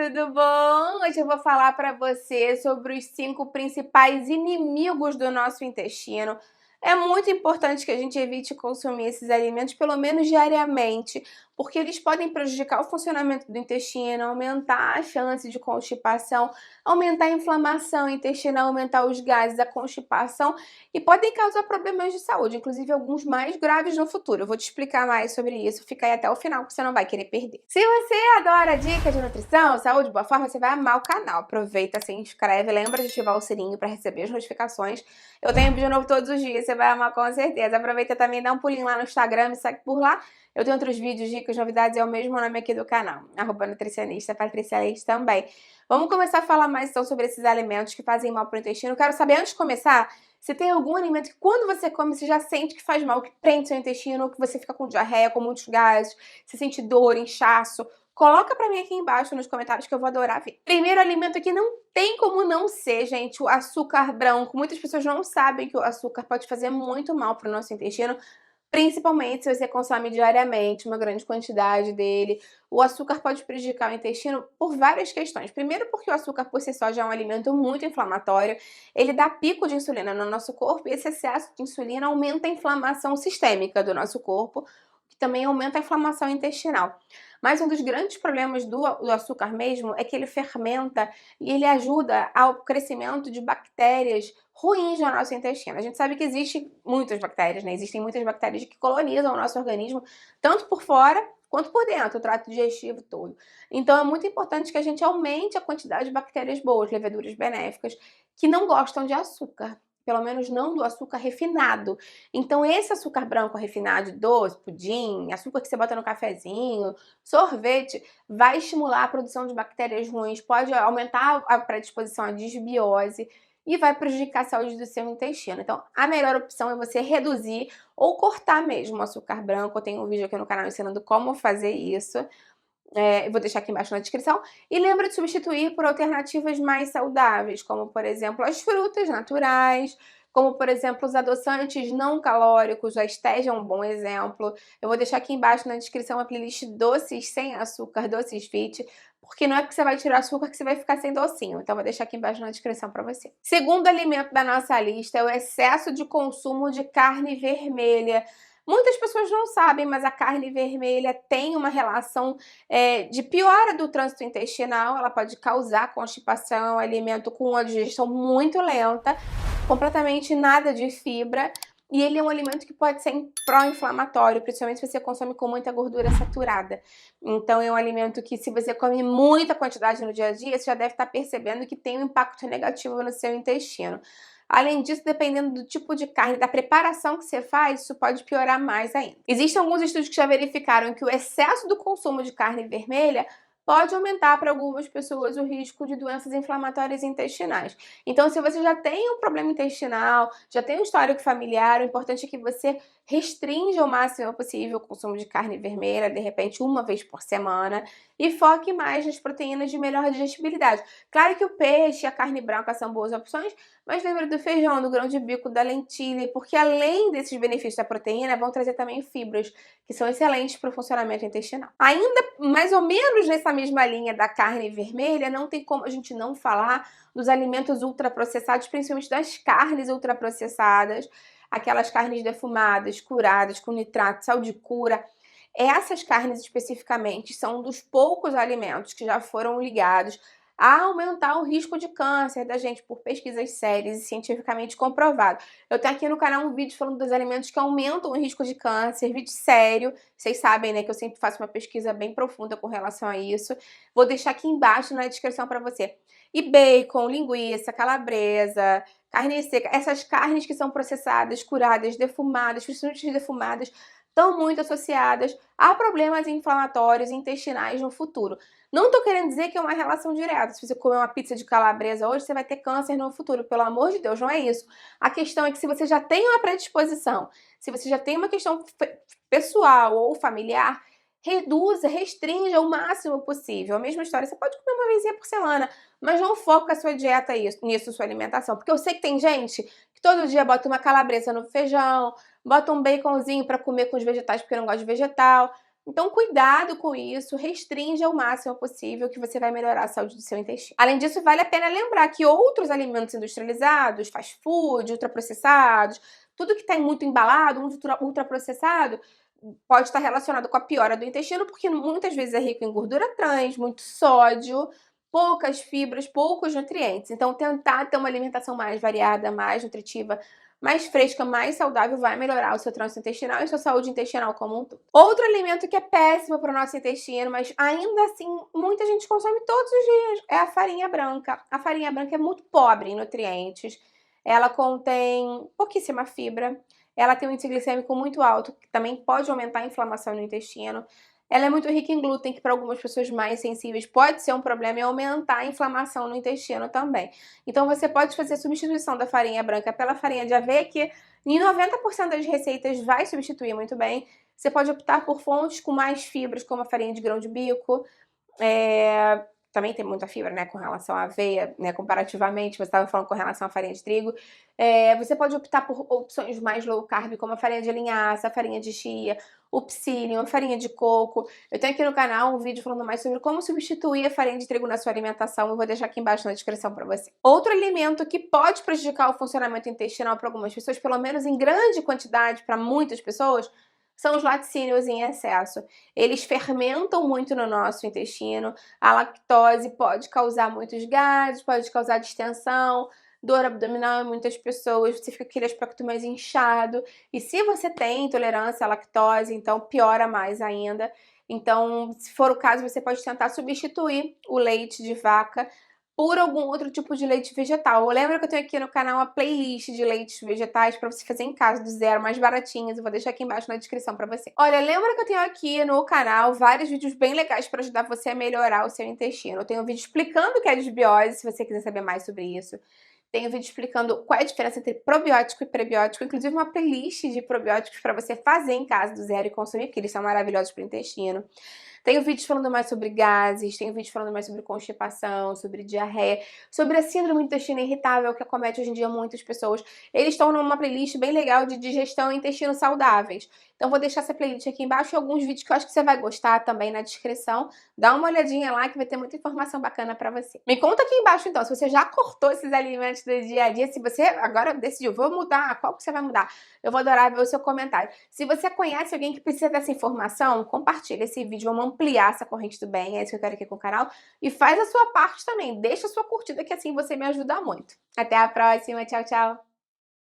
tudo bom? Hoje eu vou falar para você sobre os 5 principais inimigos do nosso intestino. É muito importante que a gente evite consumir esses alimentos pelo menos diariamente, porque eles podem prejudicar o funcionamento do intestino, aumentar a chance de constipação, aumentar a inflamação intestinal, aumentar os gases, a constipação e podem causar problemas de saúde, inclusive alguns mais graves no futuro. Eu vou te explicar mais sobre isso, fica aí até o final que você não vai querer perder. Se você adora dicas de nutrição, saúde, boa forma, você vai amar o canal. Aproveita, se inscreve, lembra de ativar o sininho para receber as notificações. Eu tenho vídeo novo todos os dias, você vai amar com certeza. Aproveita também, dá um pulinho lá no Instagram, me segue por lá. Eu tenho outros vídeos, dicas, novidades, é o mesmo nome aqui do canal, @nutricionista Patrícia Leite também. Vamos começar a falar mais então sobre esses alimentos que fazem mal para o intestino. Eu quero saber, antes de começar, se tem algum alimento que quando você come, você já sente que faz mal, que prende seu intestino, ou que você fica com diarreia, com muitos gases, você sente dor, inchaço. Coloca pra mim aqui embaixo nos comentários que eu vou adorar ver. Primeiro alimento que não tem como não ser, gente, o açúcar branco. Muitas pessoas não sabem que o açúcar pode fazer muito mal pro nosso intestino, principalmente se você consome diariamente uma grande quantidade dele. O açúcar pode prejudicar o intestino por várias questões. Primeiro porque o açúcar por si só já é um alimento muito inflamatório. Ele dá pico de insulina no nosso corpo e esse excesso de insulina aumenta a inflamação sistêmica do nosso corpo, que também aumenta a inflamação intestinal. Mas um dos grandes problemas do açúcar mesmo é que ele fermenta e ele ajuda ao crescimento de bactérias ruins no nosso intestino. A gente sabe que existem muitas bactérias, né? Existem muitas bactérias que colonizam o nosso organismo, tanto por fora quanto por dentro, o trato digestivo todo. Então é muito importante que a gente aumente a quantidade de bactérias boas, leveduras benéficas, que não gostam de açúcar. Pelo menos não do açúcar refinado. Então esse açúcar branco refinado, doce, pudim, açúcar que você bota no cafezinho, sorvete, vai estimular a produção de bactérias ruins, pode aumentar a predisposição à disbiose e vai prejudicar a saúde do seu intestino. Então, a melhor opção é você reduzir ou cortar mesmo o açúcar branco. Eu tenho um vídeo aqui no canal ensinando como fazer isso. Eu vou deixar aqui embaixo na descrição. E lembra de substituir por alternativas mais saudáveis, como, por exemplo, as frutas naturais, como, por exemplo, os adoçantes não calóricos. A stevia é um bom exemplo. Eu vou deixar aqui embaixo na descrição uma playlist doces sem açúcar, doces fit, porque não é porque você vai tirar açúcar que você vai ficar sem docinho. Então, eu vou deixar aqui embaixo na descrição para você. Segundo alimento da nossa lista é o excesso de consumo de carne vermelha. Muitas pessoas não sabem, mas a carne vermelha tem uma relação de piora do trânsito intestinal. Ela pode causar constipação, alimento com uma digestão muito lenta, completamente nada de fibra. E ele é um alimento que pode ser pró-inflamatório, principalmente se você consome com muita gordura saturada. Então é um alimento que, se você come muita quantidade no dia a dia, você já deve estar percebendo que tem um impacto negativo no seu intestino. Além disso, dependendo do tipo de carne, da preparação que você faz, isso pode piorar mais ainda. Existem alguns estudos que já verificaram que o excesso do consumo de carne vermelha pode aumentar para algumas pessoas o risco de doenças inflamatórias intestinais. Então, se você já tem um problema intestinal, já tem um histórico familiar, o importante é que você restrinja o máximo possível o consumo de carne vermelha, de repente uma vez por semana, e foque mais nas proteínas de melhor digestibilidade. Claro que o peixe e a carne branca são boas opções, mas lembra do feijão, do grão de bico, da lentilha, porque além desses benefícios da proteína, vão trazer também fibras, que são excelentes para o funcionamento intestinal. Ainda mais ou menos nessa mesma linha da carne vermelha, não tem como a gente não falar dos alimentos ultraprocessados, principalmente das carnes ultraprocessadas, aquelas carnes defumadas, curadas, com nitrato, sal de cura. Essas carnes especificamente são um dos poucos alimentos que já foram ligados a aumentar o risco de câncer da gente por pesquisas sérias e cientificamente comprovado. Eu tenho aqui no canal um vídeo falando dos alimentos que aumentam o risco de câncer, vídeo sério. Vocês sabem, né, que eu sempre faço uma pesquisa bem profunda com relação a isso. Vou deixar aqui embaixo na descrição para você. E bacon, linguiça, calabresa, carne seca, essas carnes que são processadas, curadas, defumadas, principalmente defumadas, estão muito associadas a problemas inflamatórios intestinais no futuro. Não estou querendo dizer que é uma relação direta. Se você comer uma pizza de calabresa hoje, você vai ter câncer no futuro. Pelo amor de Deus, não é isso. A questão é que se você já tem uma predisposição, se você já tem uma questão pessoal ou familiar, reduza, restrinja o máximo possível. A mesma história, você pode comer uma vezinha por semana, mas não foca a sua dieta nisso, sua alimentação. Porque eu sei que tem gente que todo dia bota uma calabresa no feijão, bota um baconzinho para comer com os vegetais porque não gosta de vegetal. Então, cuidado com isso, restringe ao máximo possível que você vai melhorar a saúde do seu intestino. Além disso, vale a pena lembrar que outros alimentos industrializados, fast food, ultraprocessados, tudo que está muito embalado, ultraprocessado, pode estar relacionado com a piora do intestino, porque muitas vezes é rico em gordura trans, muito sódio, poucas fibras, poucos nutrientes. Então, tentar ter uma alimentação mais variada, mais nutritiva, mais fresca, mais saudável, vai melhorar o seu trânsito intestinal e a sua saúde intestinal como um todo. Outro alimento que é péssimo para o nosso intestino, mas ainda assim muita gente consome todos os dias, é a farinha branca. A farinha branca é muito pobre em nutrientes, ela contém pouquíssima fibra, ela tem um índice glicêmico muito alto, que também pode aumentar a inflamação no intestino. Ela é muito rica em glúten, que para algumas pessoas mais sensíveis pode ser um problema e aumentar a inflamação no intestino também. Então você pode fazer a substituição da farinha branca pela farinha de aveia, que em 90% das receitas vai substituir muito bem. Você pode optar por fontes com mais fibras, como a farinha de grão de bico, também tem muita fibra, né, com relação à aveia, né, comparativamente, você estava falando com relação à farinha de trigo. Você pode optar por opções mais low carb, como a farinha de linhaça, a farinha de chia, o psyllium, a farinha de coco. Eu tenho aqui no canal um vídeo falando mais sobre como substituir a farinha de trigo na sua alimentação, eu vou deixar aqui embaixo na descrição para você. Outro alimento que pode prejudicar o funcionamento intestinal para algumas pessoas, pelo menos em grande quantidade para muitas pessoas, são os laticínios em excesso. Eles fermentam muito no nosso intestino, a lactose pode causar muitos gases, pode causar distensão, dor abdominal em muitas pessoas, você fica com aquele aspecto mais inchado. E se você tem intolerância à lactose, então piora mais ainda. Então, se for o caso, você pode tentar substituir o leite de vaca por algum outro tipo de leite vegetal. Lembra que eu tenho aqui no canal uma playlist de leites vegetais para você fazer em casa do zero, mais baratinhas. Eu vou deixar aqui embaixo na descrição para você. Olha, lembra que eu tenho aqui no canal vários vídeos bem legais para ajudar você a melhorar o seu intestino. Eu tenho um vídeo explicando o que é desbiose, se você quiser saber mais sobre isso. Tem um vídeo explicando qual é a diferença entre probiótico e prebiótico, inclusive uma playlist de probióticos para você fazer em casa do zero e consumir, porque eles são maravilhosos para o intestino. Tem vídeos falando mais sobre gases, tem vídeos falando mais sobre constipação, sobre diarreia, sobre a síndrome do intestino irritável que acomete hoje em dia muitas pessoas. Eles estão numa playlist bem legal de digestão e intestino saudáveis. Então vou deixar essa playlist aqui embaixo e alguns vídeos que eu acho que você vai gostar também na descrição. Dá uma olhadinha lá que vai ter muita informação bacana pra você. Me conta aqui embaixo então, se você já cortou esses alimentos do dia a dia, se você agora decidiu, vou mudar, qual que você vai mudar? Eu vou adorar ver o seu comentário. Se você conhece alguém que precisa dessa informação, compartilha esse vídeo, vamos ampliar essa corrente do bem, é isso que eu quero aqui com o canal. E faz a sua parte também, deixa a sua curtida que assim você me ajuda muito. Até a próxima, tchau, tchau!